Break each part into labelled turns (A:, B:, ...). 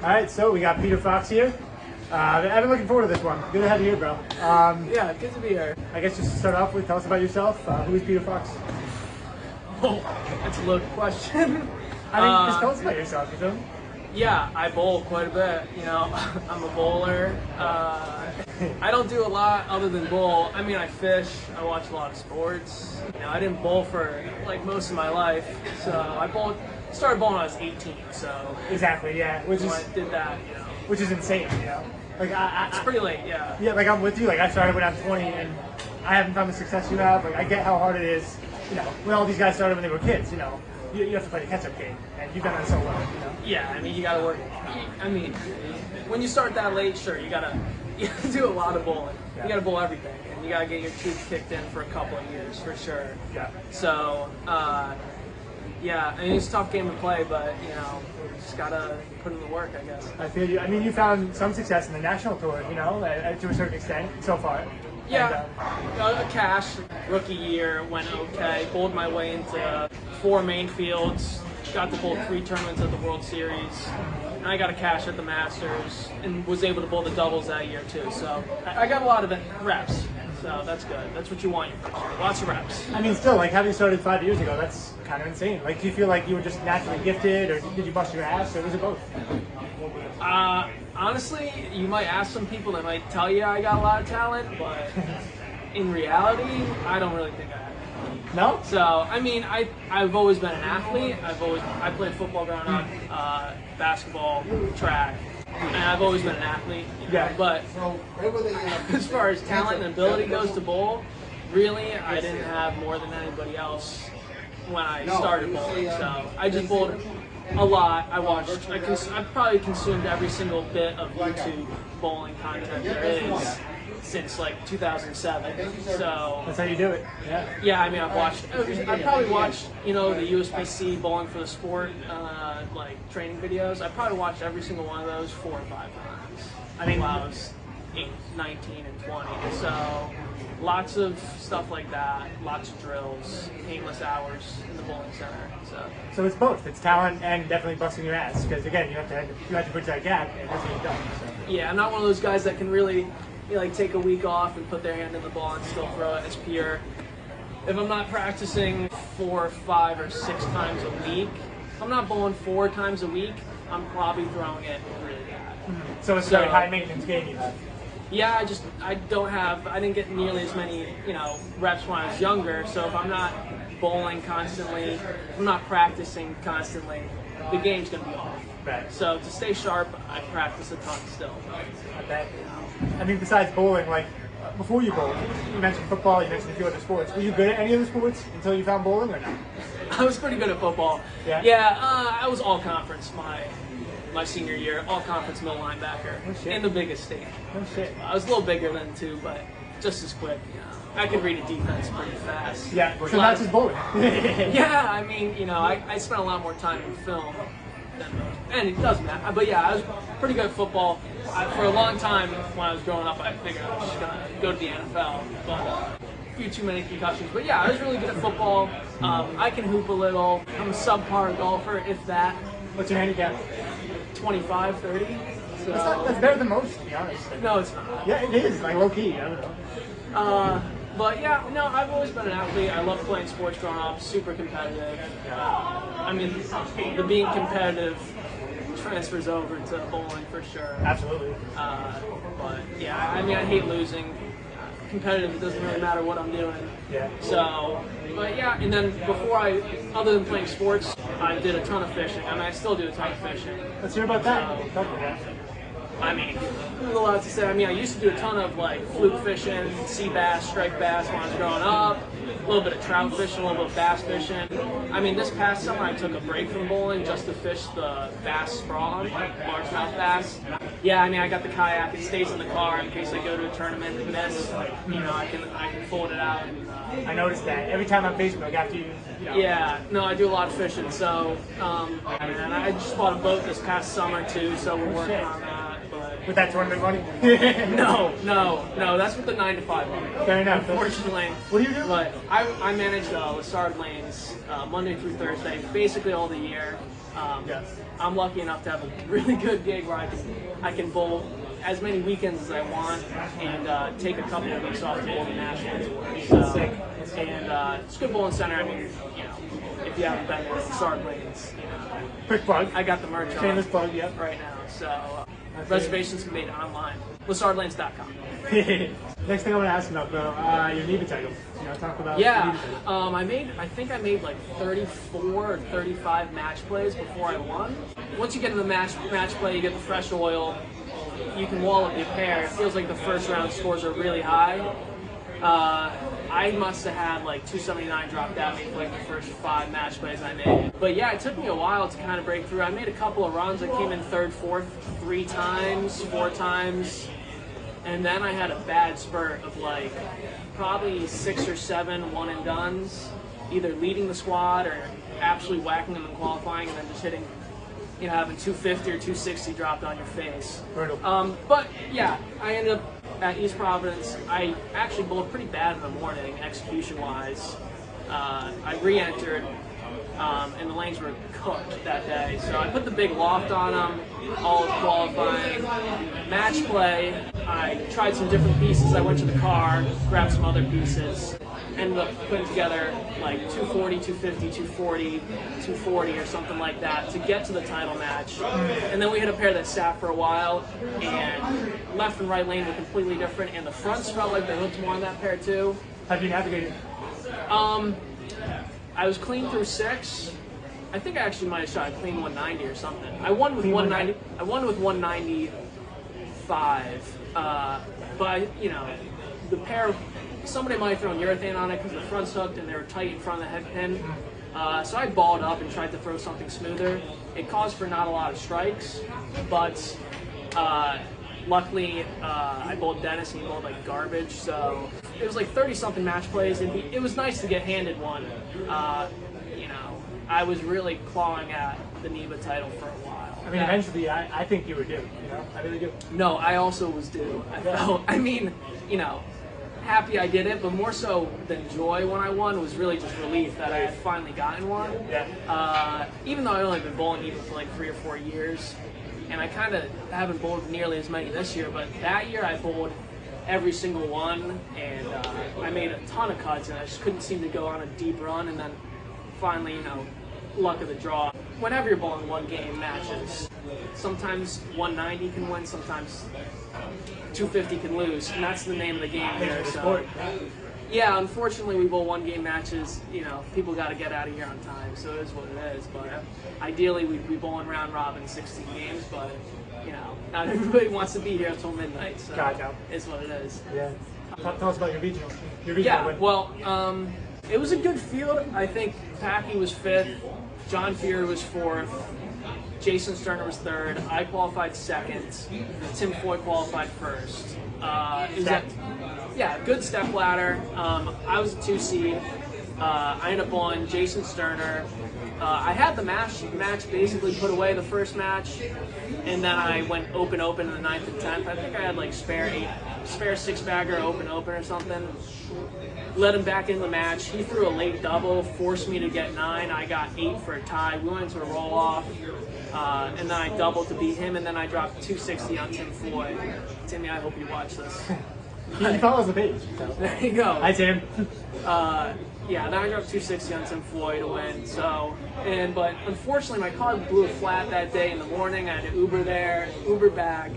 A: All right, so we got Peter Fox here. I've been looking forward to this one. Good to have you here, bro.
B: Yeah, good to be here.
A: I guess just to start off with, tell us about yourself. Who is Peter Fox?
B: Oh, that's a loaded question.
A: I mean, just tell us about yourself, you feel me?
B: Yeah, I bowl quite a bit. You know, I'm a bowler. I don't do a lot other than bowl. I mean, I fish. I watch a lot of sports. You know, I didn't bowl for like most of my life, so I started bowling when I was 18. So
A: Exactly, yeah.
B: I did that. You know,
A: Which is insane, you know. Like
B: it's pretty late. Yeah.
A: Yeah, like I'm with you. Like I started when I was 20, and I haven't found the success you have. Like I get how hard it is. You know, when all these guys started when they were kids. You know, you have to play the catch-up game, and you've done that so well. You know.
B: Yeah, I mean, you gotta work. I mean, when you start that late, sure, you gotta do a lot of bowling.
A: Yeah.
B: You gotta bowl everything, and you gotta get your teeth kicked in for a couple of years, for sure.
A: Yeah.
B: So, yeah, I mean, it's a tough game to play, but, you know, you just gotta put in the work, I guess.
A: I feel you. I mean, you found some success in the national tour, you know, to a certain extent so far.
B: Yeah,
A: And,
B: cash, rookie year, went okay, bowled my way into 4 main fields, got to bowl 3 tournaments at the World Series, and I got a cash at the Masters, and was able to bowl the doubles that year too, so I got a lot of reps, so that's good. That's what you want your first year, lots of reps.
A: I mean, still, like having started 5 years ago, that's kind of insane. Like, do you feel like you were just naturally gifted, or did you bust your ass, or was it both?
B: Honestly, you might ask some people that might tell you I got a lot of talent, but in reality, I don't really think I have it.
A: No?
B: So, I mean, I've always been an athlete. I played football growing up, basketball, track, and I've always been an athlete.
A: Yeah.
B: But as far as talent and ability goes to bowl, really, I didn't have more than anybody else when I started bowling. So I just bowled a lot. I probably consumed every single bit of YouTube bowling content there is since like 2007. So
A: That's how you do it. Yeah.
B: yeah, I mean, I've probably watched, you know, the USBC Bowling for the Sport, like training videos. I probably watched every single one of those 4 or 5 times. I mean, while I was 19 and 20. So lots of stuff like that, lots of drills, painless hours in the bowling center.
A: So it's both. It's talent and definitely busting your ass. Because again, you have to bridge that gap, and that's what you've done. So.
B: Yeah, I'm not one of those guys that can really like take a week off and put their hand in the ball and still throw it as pure. If I'm not practicing 4, 5, or 6 times a week, if I'm not bowling 4 times a week, I'm probably throwing it really bad.
A: So it's a very high maintenance game you have.
B: Yeah, I didn't get nearly as many, you know, reps when I was younger, so if I'm not bowling constantly, if I'm not practicing constantly, the game's going to be off.
A: Right.
B: So to stay sharp, I practice a ton still.
A: I bet. I mean, besides bowling, like, before you bowled, you mentioned football, you mentioned a few other sports. Were you good at any of the sports until you found bowling, or not?
B: I was pretty good at football.
A: Yeah?
B: I was all conference my senior year, all conference middle linebacker
A: Oh, shit.
B: in the biggest state.
A: No shit.
B: I was a little bigger then too, but just as quick. You know, I could read a defense pretty fast.
A: Yeah, so not just bowling.
B: Yeah, I mean, you know, I spent a lot more time in film than most, and it does matter. But yeah, I was pretty good at football. For a long time when I was growing up, I figured I was just gonna go to the NFL, but a few too many concussions. But yeah, I was really good at football. I can hoop a little. I'm a subpar golfer, if that.
A: What's your handicap?
B: 25, 30. So,
A: That's better than most, to be honest.
B: no, it's not.
A: Yeah, it is. Like, low key. I don't know.
B: But yeah, no, I've always been an athlete. I love playing sports growing up, super competitive. I mean, the being competitive transfers over to bowling for sure.
A: Absolutely.
B: But yeah, I mean, I hate losing. Competitive, it doesn't really matter what I'm doing.
A: Yeah.
B: So, but yeah, and then other than playing sports, I did a ton of fishing. I mean, I still do a ton of fishing.
A: Let's hear about that. Talk about that.
B: I mean, there's a lot to say. I mean, I used to do a ton of like fluke fishing, sea bass, striped bass when I was growing up. A little bit of trout fishing, a little bit of bass fishing. I mean, this past summer I took a break from bowling just to fish the bass sprawn, largemouth bass. Yeah, I mean, I got the kayak. It stays in the car in case I go to a tournament and miss. You know, I can fold it out. And,
A: I noticed that every time on Facebook after you know.
B: Yeah, no, I do a lot of fishing. So, and I just bought a boat this past summer too. So we're working on that. But
A: with that tournament money?
B: No. That's with the 9 to 5 money.
A: Fair enough.
B: Unfortunately.
A: What do you do?
B: But I manage Lassard lanes Monday through Thursday, basically all the year.
A: Yes.
B: I'm lucky enough to have a really good gig where I can bowl as many weekends as I want and take a couple of weeks off to bowl the Nationals. So, and it's a good bowling center. I mean, you know, if you haven't been there, Lassard lanes. You know,
A: Quick plug.
B: I got the merch
A: Shameless
B: on
A: plug, yep.
B: right now. So reservations can be made online. LassardLanes.com.
A: Next thing I want to ask about, bro, your NEBA title. You know, talk about
B: Yeah,
A: the NEBA title.
B: I think I made like 34 or 35 match plays before I won. Once you get into the match play, you get the fresh oil. You can wall up your pair. It feels like the first round scores are really high. I must have had like 279 dropped at me for like the first 5 match plays I made. But yeah, it took me a while to kind of break through. I made a couple of runs. I came in 3rd, 4th, 3 times, 4 times. And then I had a bad spurt of like probably 6 or 7 one and dones, either leading the squad or absolutely whacking them in qualifying and then just hitting, you know, having 250 or 260 dropped on your face.
A: Brutal.
B: But yeah, I ended up at East Providence. I actually bowled pretty bad in the morning, execution-wise. I re-entered, and the lanes were cooked that day. So I put the big loft on them, all of qualifying. Match play, I tried some different pieces. I went to the car, grabbed some other pieces, ended up putting together like 240, 250, 240, 240 or something like that to get to the title match. And then we hit a pair that sat for a while, and left and right lane were completely different, and the fronts felt like they hooked more on that pair too.
A: How do you navigate it?
B: I was clean through 6. I think I actually might have shot a clean 190 or something. I won with
A: Clean
B: 190. I won with 195. But you know, the pair, somebody might have thrown urethane on it because the front's hooked and they were tight in front of the head pin. So I balled up and tried to throw something smoother. It caused for not a lot of strikes, but luckily I bowled Dennis and he bowled like garbage. So it was like 30-something match plays. It was nice to get handed one. You know, I was really clawing at the NEBA title for a while.
A: I mean, eventually, I think you were due. You know, I really do.
B: No, I also was due. I mean, you know, happy I did it, but more so than joy when I won was really just relief that I had finally gotten one.
A: Yeah.
B: Even though I've only been bowling NEBA for like 3 or 4 years, and I kind of haven't bowled nearly as many this year, but that year I bowled every single one, and I made a ton of cuts, and I just couldn't seem to go on a deep run, and then finally, you know, luck of the draw. Whenever you're bowling one game matches, sometimes 190 can win, sometimes 250 can lose, and that's the name of the game here. So, yeah, unfortunately, we bowl one game matches. You know, people got to get out of here on time, so it is what it is. But ideally, we'd be bowling round robin 16 games, but you know, not everybody wants to be here until midnight. So
A: Gotcha.
B: It's what it is.
A: Yeah. Tell us about your regional.
B: Yeah,
A: win.
B: well, it was a good field. I think Packy was 5th, John Fury was 4th, Jason Sterner was 3rd, I qualified 2nd, Tim Foy qualified 1st. Yeah, good step ladder. I was a 2 seed. I ended up on Jason Sterner. I had the match basically put away the first match, and then I went open in the 9th and 10th. I think I had like spare 6-bagger open or something. Let him back in the match. He threw a late double, forced me to get 9. I got 8 for a tie. We went into a roll off, and then I doubled to beat him, and then I dropped 260 on Tim Foy. Timmy, I hope you watch this.
A: He follows the page. So.
B: There you go.
A: Hi, Tim.
B: Yeah, then I dropped 260 on Tim Foy to win. So, but unfortunately, my car blew a flat that day in the morning. I had to Uber there, Uber back,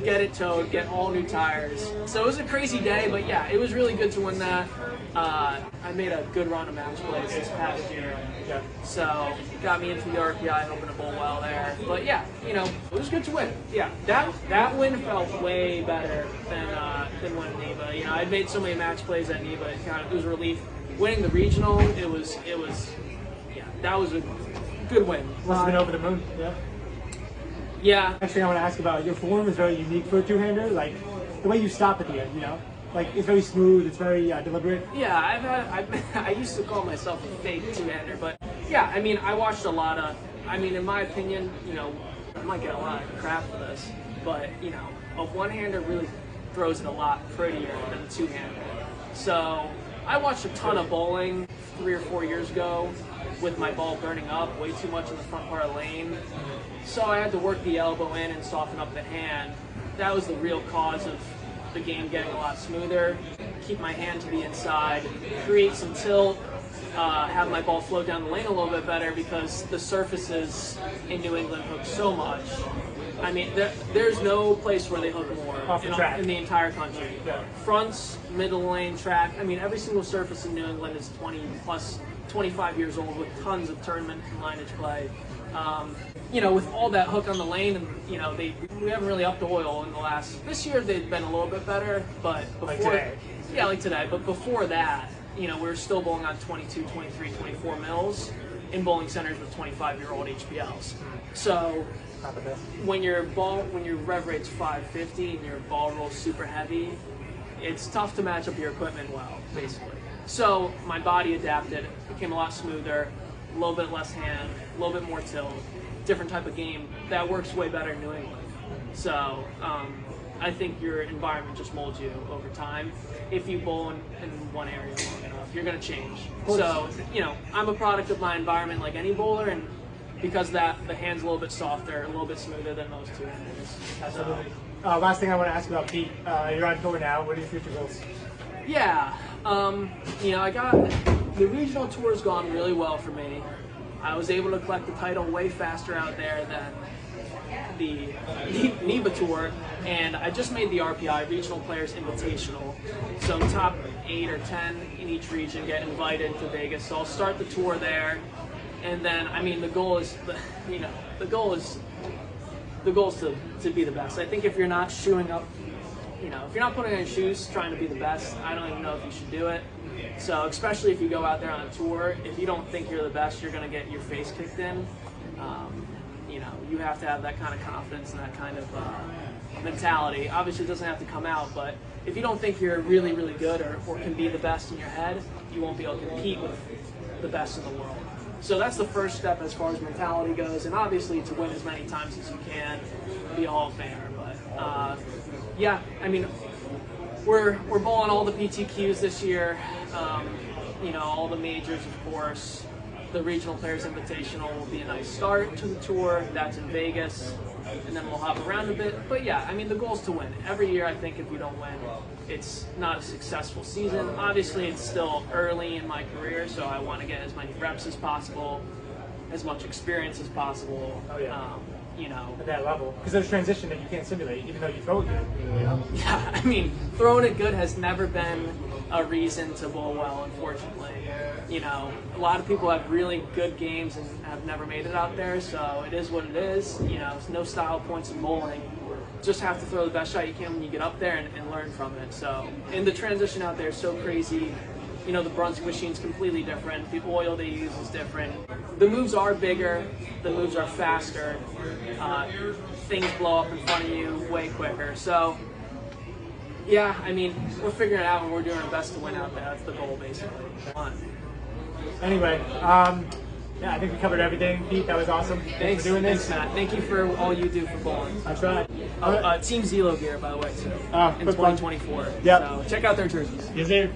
B: get it towed, get all new tires. So it was a crazy day, but yeah, it was really good to win that. I made a good run of match plays this past year.
A: Yeah.
B: So got me into the RPI, hoping to bowl well there. But yeah, you know, it was good to win. Yeah, that win felt way better than winning NEBA. You know, I'd made so many match plays at NEBA, it was a relief. Winning the regional, it was yeah, that was a good win.
A: Must have been over the moon. Yeah.
B: Yeah.
A: Next thing I want to ask about, your form is very unique for a two-hander. Like the way you stop at the end, you know, like it's very smooth, it's very deliberate.
B: Yeah, I used to call myself a fake two-hander, but yeah, I mean, I watched a lot of. I mean, in my opinion, you know, I might get a lot of crap for this, but you know, a one-hander really throws it a lot prettier than a two-hander. So I watched a ton of bowling 3 or 4 years ago with my ball burning up way too much in the front part of the lane. So I had to work the elbow in and soften up the hand. That was the real cause of the game getting a lot smoother. Keep my hand to the inside, create some tilt, have my ball float down the lane a little bit better because the surfaces in New England hook so much. I mean, there's no place where they hook more in the entire country.
A: Yeah.
B: Fronts, middle lane, track. I mean, every single surface in New England is 25 years old with tons of tournament and lineage play. You know, with all that hook on the lane, and you know, we haven't really upped the oil in the last. This year they've been a little bit better, but before,
A: like today.
B: Yeah, like today. But before that, you know, we were still bowling on 22, 23, 24 mils in bowling centers with 25-year-old HPLs. So when your rev rate's 550 and your ball rolls super heavy, it's tough to match up your equipment well, basically. So my body adapted, became a lot smoother, a little bit less hand, a little bit more tilt, different type of game. That works way better in New England. So I think your environment just molds you over time. If you bowl in one area long enough, you're going to change. So, you know, I'm a product of my environment like any bowler, and because of that, the hand's a little bit softer, a little bit smoother than those two handers.
A: Absolutely. Last thing I want to ask about, Pete, you're on tour now. What are your future goals?
B: Yeah, you know, the regional tour's gone really well for me. I was able to collect the title way faster out there than the NEBA tour, and I just made the RPI, Regional Players Invitational. So top 8 or 10 in each region get invited to Vegas. So I'll start the tour there, and then I mean the goal is to be the best. I think if you're not shoeing up, you know, if you're not putting on your shoes trying to be the best, I don't even know if you should do it. So especially if you go out there on a tour, if you don't think you're the best, you're going to get your face kicked in. You know, you have to have that kind of confidence and that kind of mentality. Obviously, it doesn't have to come out, but if you don't think you're really, really good or can be the best in your head, you won't be able to compete with the best in the world. So that's the first step as far as mentality goes, and obviously to win as many times as you can, be a Hall of Famer. But yeah, I mean, we're bowling all the PTQs this year. You know, all the majors, of course. The Regional Players Invitational will be a nice start to the tour. That's in Vegas, and then we'll hop around a bit. But yeah, I mean, the goal is to win. Every year, I think if you don't win, it's not a successful season. Obviously, it's still early in my career, so I want to get as many reps as possible, as much experience as possible.
A: Oh, yeah.
B: You know,
A: at that level, because there's transition that you can't simulate, even though you throw it good. You know?
B: Yeah, I mean, throwing it good has never been a reason to bowl well, unfortunately. You know, a lot of people have really good games and have never made it out there, so it is what it is. You know, it's no style points in bowling. Just have to throw the best shot you can when you get up there and learn from it. So, and the transition out there is so crazy. You know, the Brunswick machine's completely different. The oil they use is different. The moves are bigger. The moves are faster. Things blow up in front of you way quicker. So, yeah, I mean, we're figuring it out and we're doing our best to win out there. That's the goal, basically.
A: Anyway, yeah, I think we covered everything. Pete, that was awesome. Thanks for doing this.
B: Thanks, Matt. Thank you for all you do for bowling.
A: I tried.
B: Team Zelo gear, by the way, too.
A: In
B: 2024.
A: Yeah.
B: So check out their jerseys.
A: Yes, sir.